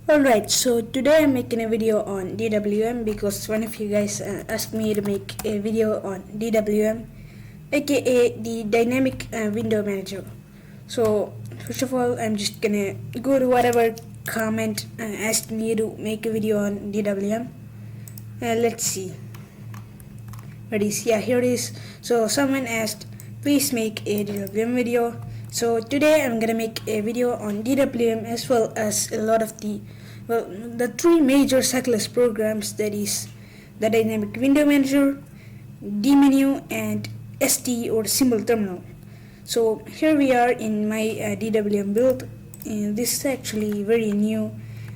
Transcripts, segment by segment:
Alright, so today I'm making a video on DWM because one of you guys asked me to make a video on DWM, aka the Dynamic Window Manager. So first of all, I'm just gonna go to whatever comment asked me to make a video on DWM. Let's see. Yeah, here it is. So someone asked, please make a DWM video. So today I'm gonna make a video on DWM as well as a lot of the three major cyclist programs, that is the Dynamic Window Manager, dmenu, and ST or Symbol Terminal. So here we are in my DWM build, and this is actually very new.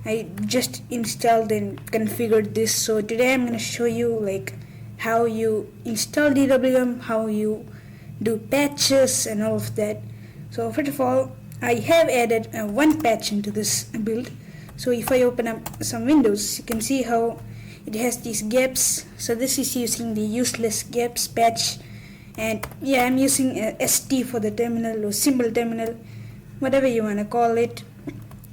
I just installed and configured this. So today I'm gonna show you like how you install DWM, how you do patches and all of that. So first of all, I have added one patch into this build. So if I open up some windows, you can see how it has these gaps. So this is using the useless gaps patch, and yeah, I'm using ST for the terminal or symbol terminal, whatever you want to call it.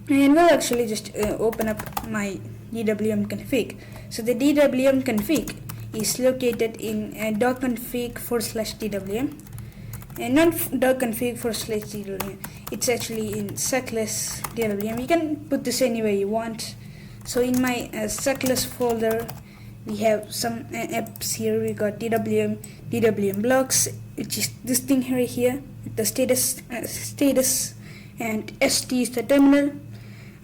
And we'll actually just open up my DWM config. So the DWM config is located in .config/DWM, and not .config/DWM. It's actually in cyclist DWM. You can put this anywhere you want. So in my cyclist folder, we have some apps here. We got DWM blocks, which is this thing right here, the status, and ST is the terminal.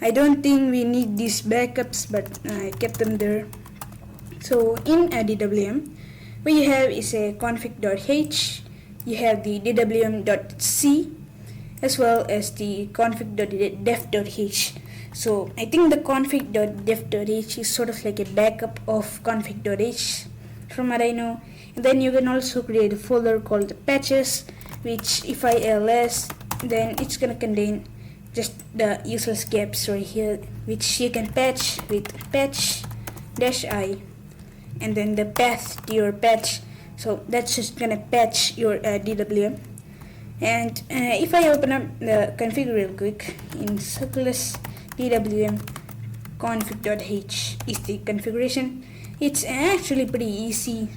I don't think we need these backups, but I kept them there. So in DWM, what you have is a config.h, you have the dwm.c, as well as the config.def.h. So I think the config.def.h is sort of like a backup of config.h from what I know. And then you can also create a folder called patches, which if I ls, then it's gonna contain just the useless gaps right here, which you can patch with patch-i and then the path to your patch. So that's just gonna patch your DWM. And if I open up the config real quick, in cyclist DWM config.h is the configuration. It's actually pretty easy.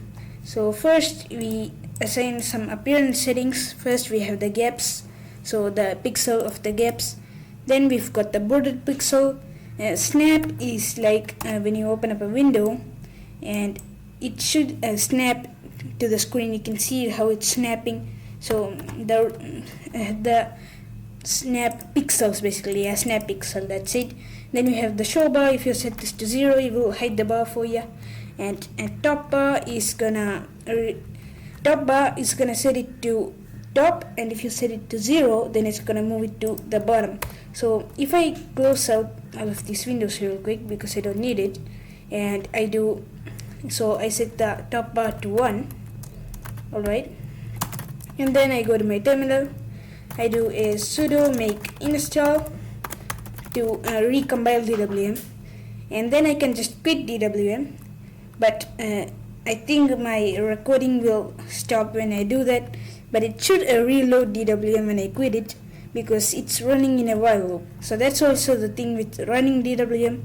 So first we assign some appearance settings. First we have the gaps, so the pixel of the gaps. Then we've got the bordered pixel. Snap is like when you open up a window and it should snap to the screen. You can see how it's snapping. So the snap pixels, basically a snap pixel, that's it. Then we have the show bar. If you set this to 0, it will hide the bar for you. And top bar is gonna set it to top, and if you set it to 0, then it's gonna move it to the bottom. So if I close out all of these windows real quick because I don't need it, and I set the top bar to 1. Alright, and then I go to my terminal. I do a sudo make install to recompile DWM, and then I can just quit DWM. But I think my recording will stop when I do that, but it should reload DWM when I quit it because it's running in a while loop. So that's also the thing with running DWM.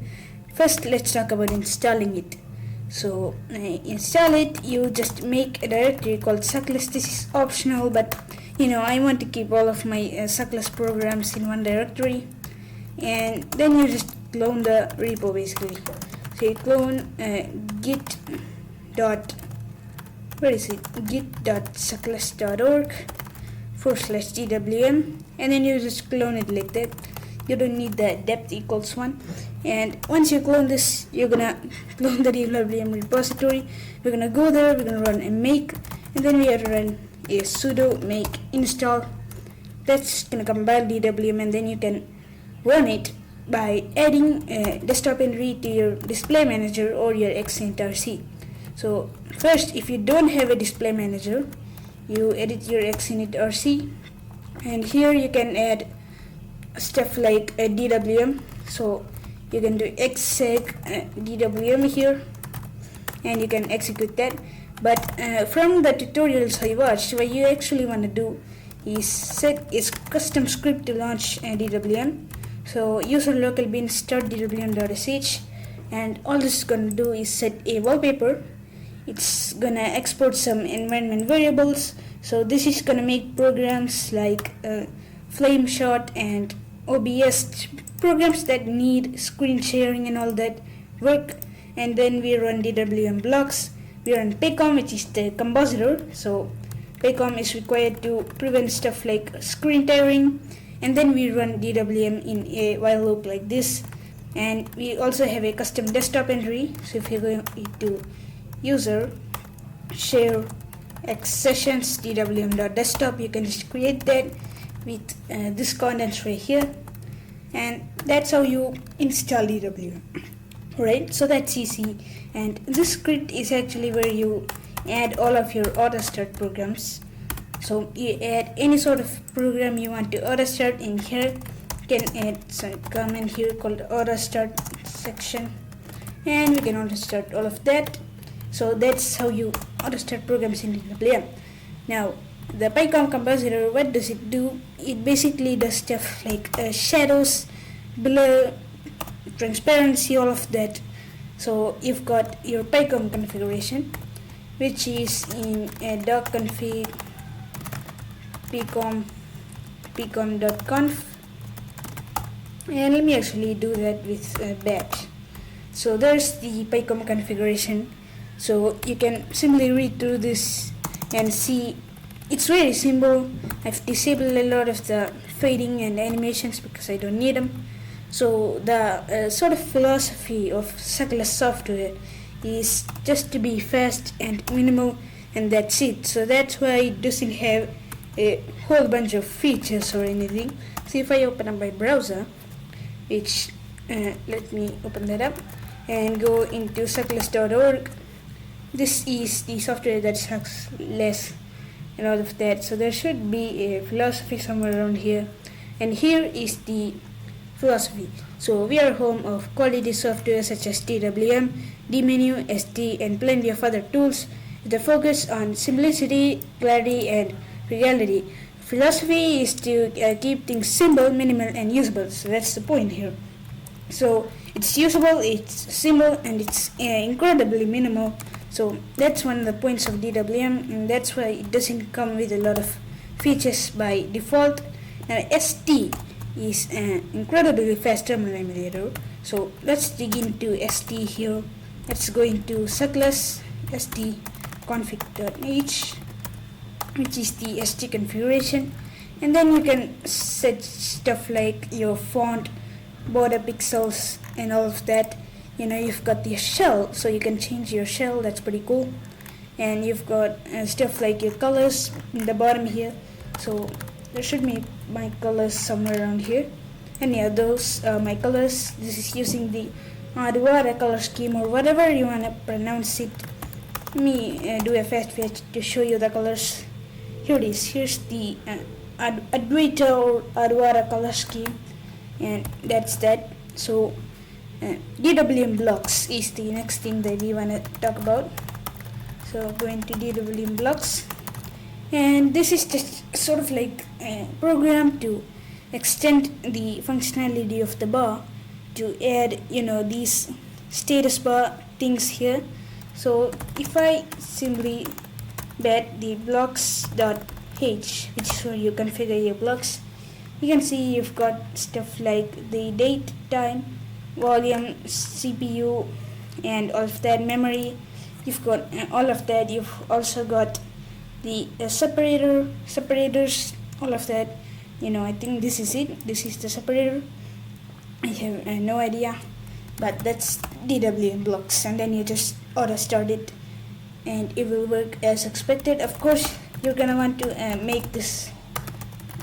First, let's talk about installing it. So install it, you just make a directory called cyclist. This is optional, but I want to keep all of my cyclist programs in one directory. And then you just clone the repo basically. So you clone git.cyclist.org/DWM, and then you just clone it like that. You don't need the depth equals 1. And once you clone this, you're gonna clone the DWM repository. We're gonna go there, we're gonna run a make, and then we have to run a sudo make install. That's gonna compile DWM, and then you can run it by adding a desktop entry to your display manager or your xinit.rc. So first, if you don't have a display manager, you edit your xinit.rc, and here you can add stuff like a DWM. So you can do exec DWM here, and you can execute that. But from the tutorials I watched, what you actually want to do is set its custom script to launch DWM. So user local bin start dwm.sh, and all this is gonna do is set a wallpaper. It's gonna export some environment variables. So this is gonna make programs like flame shot and OBS, programs that need screen sharing and all that work. And then we run DWM blocks. We run paycom, which is the compositor. So paycom is required to prevent stuff like screen tearing. And then we run DWM in a while loop like this. And we also have a custom desktop entry. So if you go to user share x sessions dwm.desktop, you can just create that with this contents right here, and that's how you install DWM. Right, so that's easy. And this script is actually where you add all of your auto start programs. So you add any sort of program you want to auto start in here. You can add some comment here called auto start section, and we can auto start all of that. So that's how you auto start programs in DWM. Now the paycom compositor, what does it do? It basically does stuff like shadows, blur, transparency, all of that. So you've got your paycom configuration, which is in a doc config paycom.conf, and let me actually do that with batch. So there's the paycom configuration. So you can simply read through this and see it's very simple. I've disabled a lot of the fading and animations because I don't need them. So the sort of philosophy of suckless software is just to be fast and minimal, and that's it. So that's why it doesn't have a whole bunch of features or anything. So if I open up my browser, which let me open that up and go into suckless.org, this is the software that sucks less and all of that. So there should be a philosophy somewhere around here, and here is the philosophy. So we are home of quality software such as DWM, dmenu, SD, and plenty of other tools with a focus on simplicity, clarity, and reality. Philosophy is to keep things simple, minimal, and usable. So that's the point here. So it's usable, it's simple, and it's incredibly minimal. So that's one of the points of DWM, and that's why it doesn't come with a lot of features by default. Now SD is an incredibly fast terminal emulator. So let's dig into SD here. Let's go into suckless SD config.h, which is the SD configuration, and then you can set stuff like your font, border pixels, and all of that. You've got the shell, so you can change your shell. That's pretty cool. And you've got stuff like your colors in the bottom here. So there should be my colors somewhere around here, and yeah, those are my colors. This is using the Adwara color scheme, or whatever you want to pronounce it. Let me do a fast fetch to show you the colors. Here it is. Here's the Adwaita or Adwara color scheme, and that's that. So DWM blocks is the next thing that we want to talk about. So go into DWM blocks, and this is just sort of like a program to extend the functionality of the bar to add these status bar things here. So if I simply bat the blocks.h, which is where you configure your blocks, you can see you've got stuff like the date, time, volume, CPU, and all of that, memory. You've got all of that. You've also got the separators, all of that. I think this is it. This is the separator. I have no idea, but that's DWM blocks, and then you just auto start it and it will work as expected. Of course you're gonna want to make this,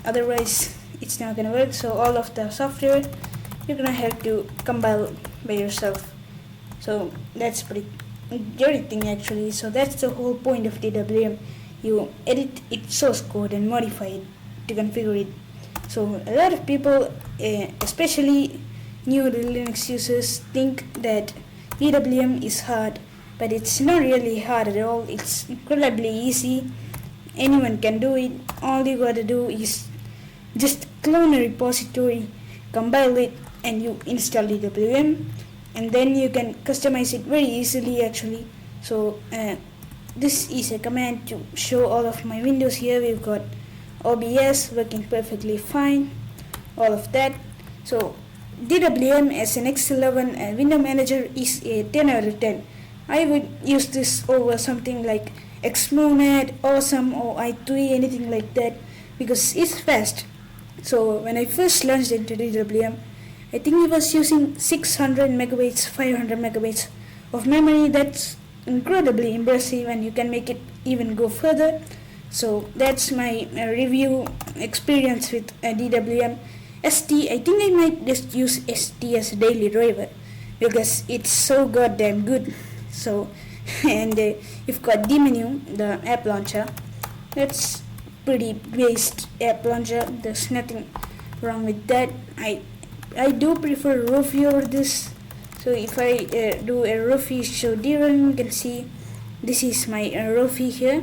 otherwise it's not gonna work. So all of the software you're gonna have to compile by yourself. So that's pretty dirty thing actually. So that's the whole point of DWM. You edit its source code and modify it to configure it. So a lot of people, especially new Linux users, think that DWM is hard, but it's not really hard at all. It's incredibly easy. Anyone can do it. All you gotta do is just clone a repository, compile it and you install DWM, and then you can customize it very easily actually. So this is a command to show all of my windows. Here we've got OBS working perfectly fine, all of that. So DWM as an X11 window manager is a 10 out of 10. I would use this over something like Xmonad, Awesome, or i3, anything like that, because it's fast. So when I first launched into DWM, I think it was using 600 megabytes, 500 megabytes of memory. That's incredibly impressive, and you can make it even go further. So that's my review experience with DWM. ST, I think I might just use ST as a daily driver because it's so goddamn good. So and you've got DMenu, the app launcher. That's pretty based app launcher. There's nothing wrong with that. I do prefer Rofi over this. So if I do a Rofi show DRAM, you can see this is my Rofi here.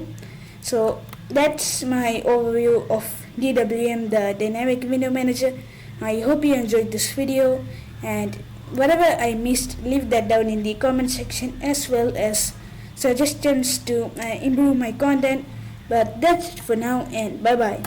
So that's my overview of DWM, the dynamic window manager. I hope you enjoyed this video, and whatever I missed, leave that down in the comment section, as well as suggestions to improve my content. But that's it for now, and bye bye.